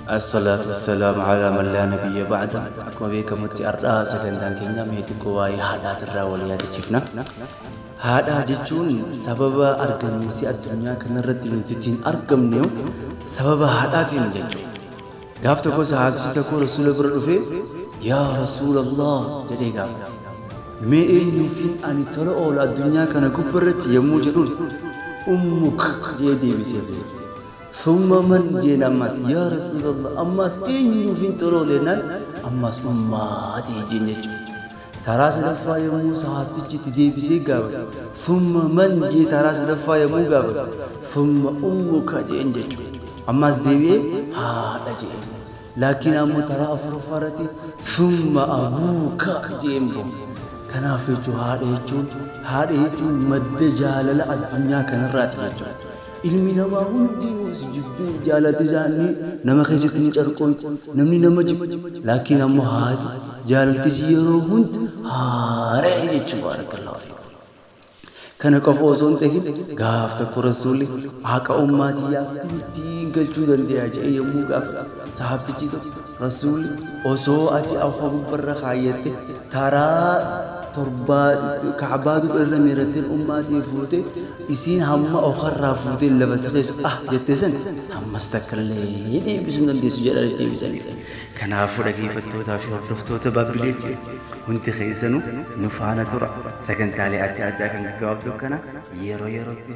الصلاة والسلام على من لا نبي بعده. أكما بيك متي أرآس كندان كينيا ميتي كواي حالات الراوليات شفنا. هذا جتون سبب أرقمني الدنيا كنرد نتين أرقمنيو سبب هذا فين جتون. قافت كو سعادتي كو رسول برفي يا رسول الله جدي قاف. مي إني فين أني ترى أول الدنيا كان كبرت يمو جدون أمك جدي بسيبي. ثم من جينا مات يا رسول الله أما سيني فين ترى لنا أما سماتي جيني. تراس دفا يمو سعادتي تدي بسي قاف. ثم من جي تراس دفا يمو قاف. ثم أمك جيني. أما سديبي هذا جيم لكن أمو ترى أفرفرتي ثم أبوك جيمبو كان في هذا مد جالل الدنيا كان راتي ilmi namaa hundi jidduu jaalati isaanii nama keessatti ni carqoon namni nama jibu laakiin ammoo haati jaalalti yeroo hundi haaree jechuun barakallahu kana qofa osoo hin ta'in gaaf tokko rasuulli haqa ummatiyaa ittiin galchuu danda'a jedhee yommuu gaafa sahaabtichi rasuulli osoo ati afa gubbarra kaayyate taraa torbaa ka'baatu irra miiratiin ummatii fuute isiin hamma ofarraa fuute lafa keessa jettee san ammas takkallee deebisuu dandeessu jedha deebisanii kanaafuu dhaggeeffattootaa fi hordoftoota Baabileetti hundi keessanuu nu faana tura sagantaalee adda addaa kan gaggabaabduu kana yeroo yerootti